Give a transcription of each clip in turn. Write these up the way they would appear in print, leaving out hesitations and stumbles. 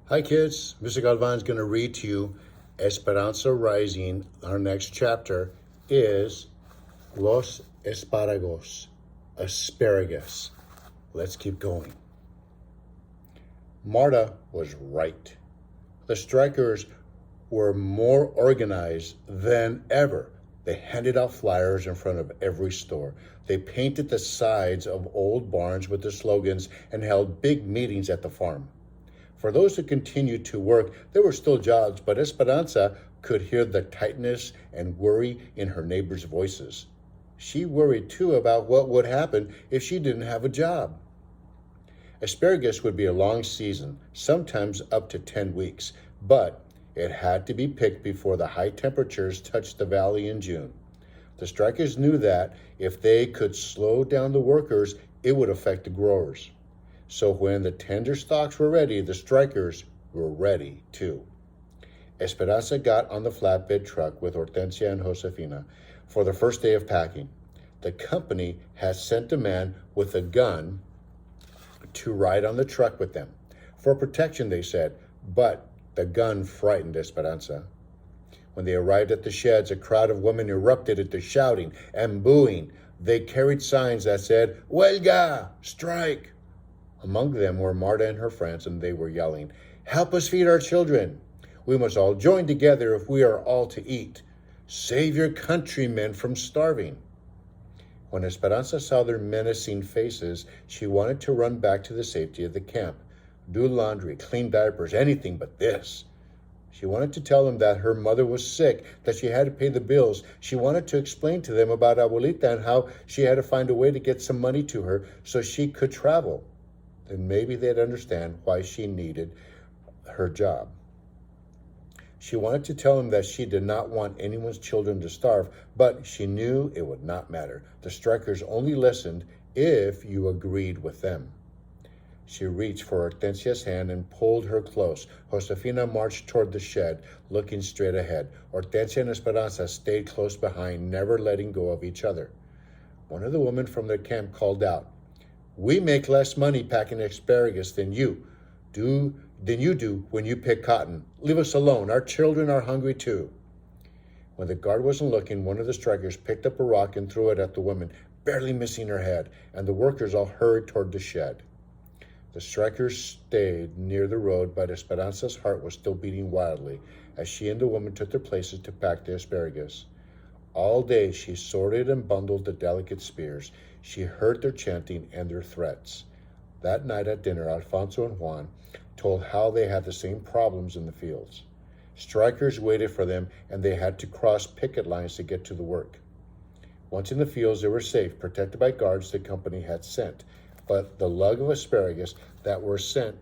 Hi kids, Mr. Galvan is going to read to you Esperanza Rising. Our next chapter is Los Espárragos, asparagus. Let's keep going. Marta was right. The strikers were more organized than ever. They handed out flyers in front of every store. They painted the sides of old barns with the slogans and held big meetings at the farm. For those who continued to work, there were still jobs, but Esperanza could hear the tightness and worry in her neighbors' voices. She worried too about what would happen if she didn't have a job. Asparagus would be a long season, sometimes up to 10 weeks, but it had to be picked before the high temperatures touched the valley in June. The strikers knew that if they could slow down the workers, it would affect the growers. So when the tender stalks were ready, the strikers were ready too. Esperanza got on the flatbed truck with Hortensia and Josefina for the first day of packing. The company had sent a man with a gun to ride on the truck with them. For protection, they said, but the gun frightened Esperanza. When they arrived at the sheds, a crowd of women erupted into shouting and booing. They carried signs that said, "Huelga! Strike!" Among them were Marta and her friends, and they were yelling, "Help us feed our children. We must all join together if we are all to eat. Save your countrymen from starving." When Esperanza saw their menacing faces, she wanted to run back to the safety of the camp, do laundry, clean diapers, anything but this. She wanted to tell them that her mother was sick, that she had to pay the bills. She wanted to explain to them about Abuelita and how she had to find a way to get some money to her so she could travel. Then maybe they'd understand why she needed her job. She wanted to tell him that she did not want anyone's children to starve, but she knew it would not matter. The strikers only listened if you agreed with them. She reached for Hortensia's hand and pulled her close. Josefina marched toward the shed, looking straight ahead. Hortensia and Esperanza stayed close behind, never letting go of each other. One of the women from their camp called out, "We make less money packing asparagus than you do when you pick cotton. Leave us alone. Our children are hungry too." When the guard wasn't looking, one of the strikers picked up a rock and threw it at the woman, barely missing her head, and the workers all hurried toward the shed. The strikers stayed near the road, but Esperanza's heart was still beating wildly as she and the woman took their places to pack the asparagus. All day she sorted and bundled the delicate spears. She heard their chanting and their threats. That night at dinner, Alfonso and Juan told how they had the same problems in the fields. Strikers waited for them, and they had to cross picket lines to get to the work. Once in the fields, they were safe, protected by guards the company had sent. But the lug of asparagus that were sent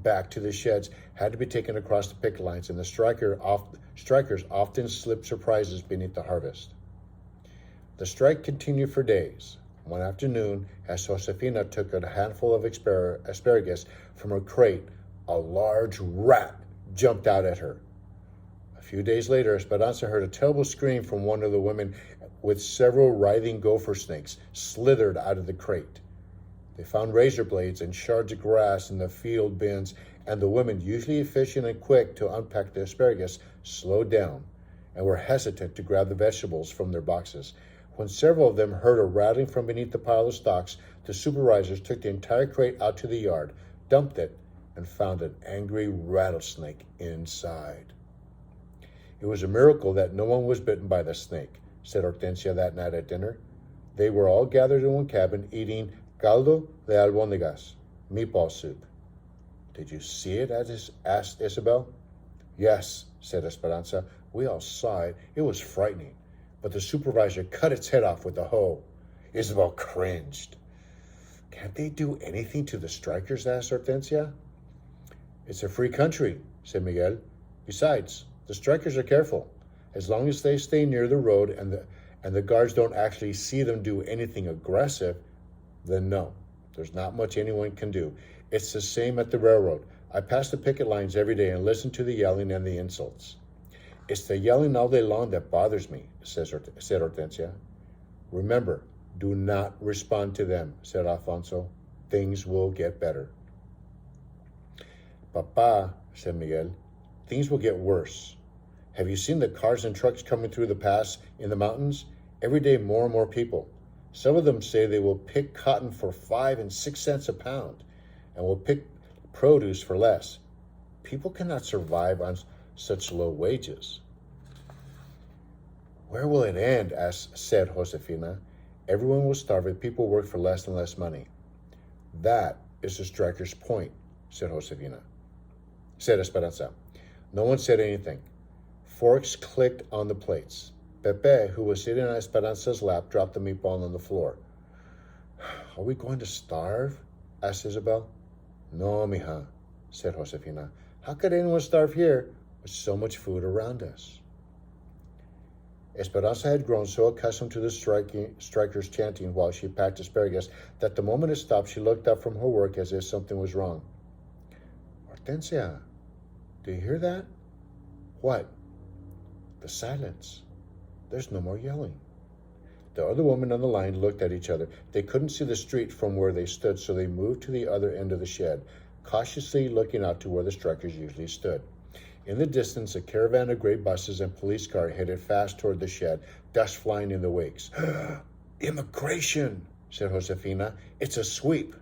back to the sheds had to be taken across the picket lines, and the strikers often slipped surprises beneath the harvest. The strike continued for days. One afternoon, as Josefina took a handful of asparagus from her crate, a large rat jumped out at her. A few days later, Esperanza heard a terrible scream from one of the women with several writhing gopher snakes slithered out of the crate. They found razor blades and shards of grass in the field bins, and the women, usually efficient and quick to unpack the asparagus, slowed down and were hesitant to grab the vegetables from their boxes. When several of them heard a rattling from beneath the pile of stalks, the supervisors took the entire crate out to the yard, dumped it, and found an angry rattlesnake inside. "It was a miracle that no one was bitten by the snake," said Hortensia that night at dinner. They were all gathered in one cabin eating caldo de albóndigas, meatball soup. "Did you see it?" asked Isabel. "Yes," said Esperanza. "We all saw it. It was frightening. But the supervisor cut its head off with a hoe." Isabel cringed. "Can't they do anything to the strikers?" asked Hortensia. "It's a free country," said Miguel. "Besides, the strikers are careful. As long as they stay near the road and the guards don't actually see them do anything aggressive, then no, there's not much anyone can do. It's the same at the railroad. I pass the picket lines every day and listen to the yelling and the insults." "It's the yelling all day long that bothers me," said Hortensia. "Remember, do not respond to them," said Alfonso. "Things will get better." Papa, said Miguel, things will get worse. Have you seen the cars and trucks coming through the pass in the mountains? Every day more and more people. Some of them say they will pick cotton for 5 and 6 cents a pound and will pick produce for less. People cannot survive on such low wages. Where will it end? said Josefina. Everyone will starve if people work for less and less money. That is the striker's point, said Esperanza. No one said anything. Forks clicked on the plates. Pepe, who was sitting on Esperanza's lap, dropped the meatball on the floor. Are we going to starve? asked Isabel. No, mija, said Josefina. How could anyone starve here with so much food around us? Esperanza had grown so accustomed to the strikers chanting while she packed asparagus that the moment it stopped, she looked up from her work as if something was wrong. Hortensia, do you hear that? What? The silence. There's no more yelling. The other women on the line looked at each other. They couldn't see the street from where they stood, so they moved to the other end of the shed, cautiously looking out to where the strikers usually stood. In the distance, a caravan of gray buses and police car headed fast toward the shed, dust flying in the wakes. Immigration, said Josefina. It's a sweep.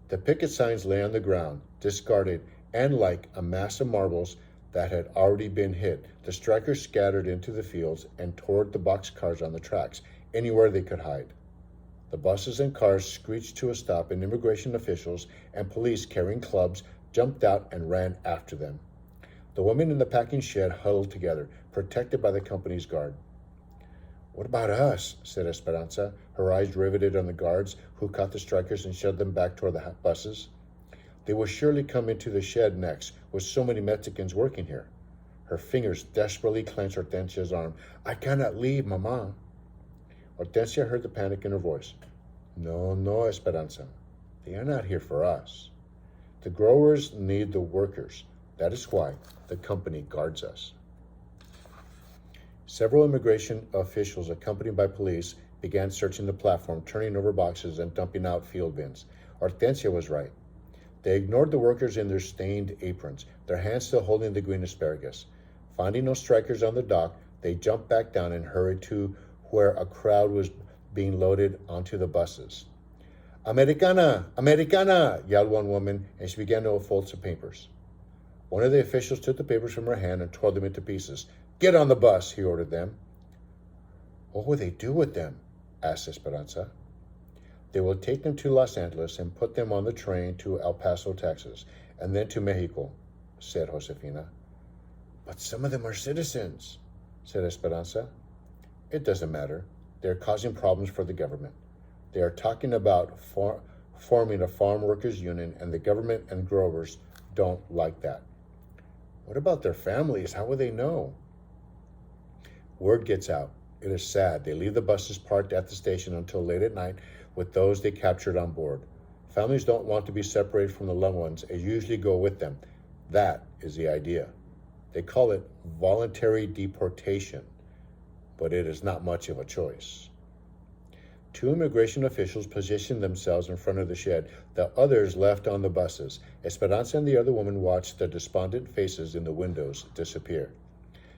The picket signs lay on the ground, discarded, and like a mass of marbles that had already been hit, the strikers scattered into the fields and toward the boxcars on the tracks, anywhere they could hide. The buses and cars screeched to a stop, and immigration officials and police carrying clubs jumped out and ran after them. The women in the packing shed huddled together, protected by the company's guard. What about us? Said Esperanza, her eyes riveted on the guards who caught the strikers and shoved them back toward the buses. They will surely come into the shed next, with so many Mexicans working here. Her fingers desperately clenched Hortensia's arm. I cannot leave, Mama. Hortensia heard the panic in her voice. No, Esperanza. They are not here for us. The growers need the workers. That is why the company guards us. Several immigration officials, accompanied by police, began searching the platform, turning over boxes and dumping out field bins. Hortensia was right. They ignored the workers in their stained aprons, their hands still holding the green asparagus. Finding no strikers on the dock, they jumped back down and hurried to where a crowd was being loaded onto the buses. Americana! Americana! Yelled one woman, and she began to unfold some papers. One of the officials took the papers from her hand and tore them into pieces. Get on the bus, he ordered them. What will they do with them? asked Esperanza. They will take them to Los Angeles and put them on the train to El Paso, Texas, and then to Mexico, said Josefina. But some of them are citizens, said Esperanza. It doesn't matter. They're causing problems for the government. They are talking about forming a farm workers union, and the government and growers don't like that. What about their families? How will they know? Word gets out. It is sad. They leave the buses parked at the station until late at night with those they captured on board. Families don't want to be separated from the loved ones and usually go with them. That is the idea. They call it voluntary deportation, but it is not much of a choice. Two immigration officials positioned themselves in front of the shed. The others left on the buses. Esperanza and the other woman watched the despondent faces in the windows disappear.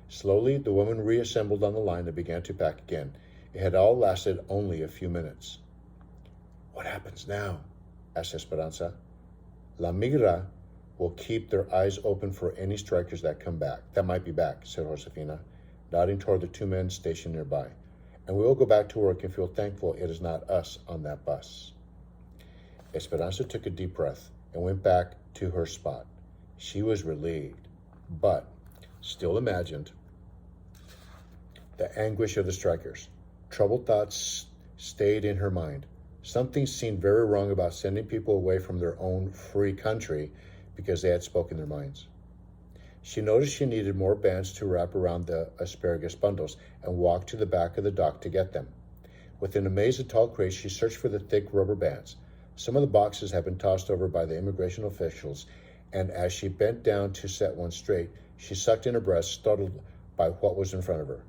Slowly, the woman reassembled on the line and began to pack again. It had all lasted only a few minutes. What happens now? asked Esperanza. La Migra will keep their eyes open for any strikers that might be back, said Josefina, nodding toward the two men stationed nearby. And we will go back to work and feel thankful it is not us on that bus. Esperanza took a deep breath and went back to her spot. She was relieved, but still imagined the anguish of the strikers. Troubled thoughts stayed in her mind. Something seemed very wrong about sending people away from their own free country because they had spoken their minds. She noticed she needed more bands to wrap around the asparagus bundles and walked to the back of the dock to get them. Within a maze of tall crates, she searched for the thick rubber bands. Some of the boxes had been tossed over by the immigration officials, and as she bent down to set one straight, she sucked in her breath, startled by what was in front of her.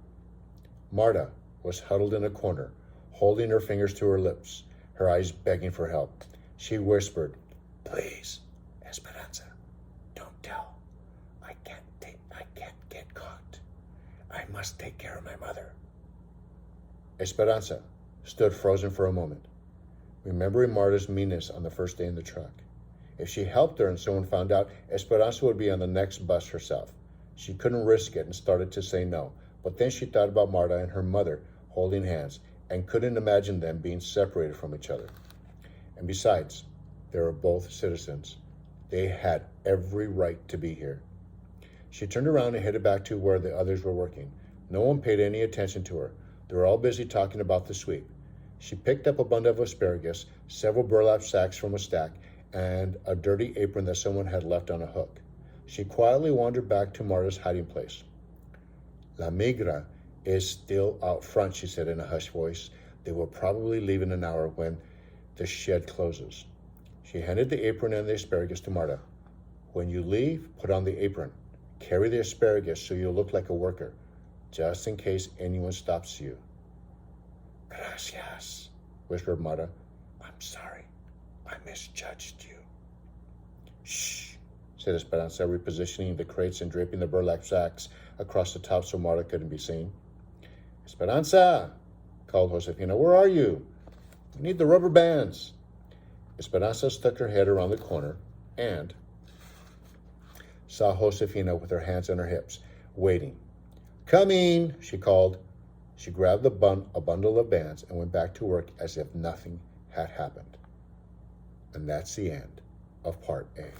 Marta was huddled in a corner, holding her fingers to her lips, her eyes begging for help. She whispered, "Please, Esperanza, must take care of my mother. Esperanza stood frozen for a moment, remembering Marta's meanness on the first day in the truck. If she helped her and someone found out, Esperanza would be on the next bus herself. She couldn't risk it and started to say no, but then she thought about Marta and her mother holding hands and couldn't imagine them being separated from each other. And besides, they were both citizens. They had every right to be here. She turned around and headed back to where the others were working. No one paid any attention to her. They were all busy talking about the sweep. She picked up a bundle of asparagus, several burlap sacks from a stack, and a dirty apron that someone had left on a hook. She quietly wandered back to Marta's hiding place. La migra is still out front, she said in a hushed voice. They will probably leave in an hour when the shed closes. She handed the apron and the asparagus to Marta. When you leave, put on the apron. Carry the asparagus so you'll look like a worker, just in case anyone stops you. Gracias, whispered Marta. I'm sorry. I misjudged you. Shh, said Esperanza, repositioning the crates and draping the burlap sacks across the top so Marta couldn't be seen. Esperanza, called Josefina, where are you? We need the rubber bands. Esperanza stuck her head around the corner and saw Josefina with her hands on her hips, waiting. Coming, she called. She grabbed a bundle of bands and went back to work as if nothing had happened. And that's the end of part A.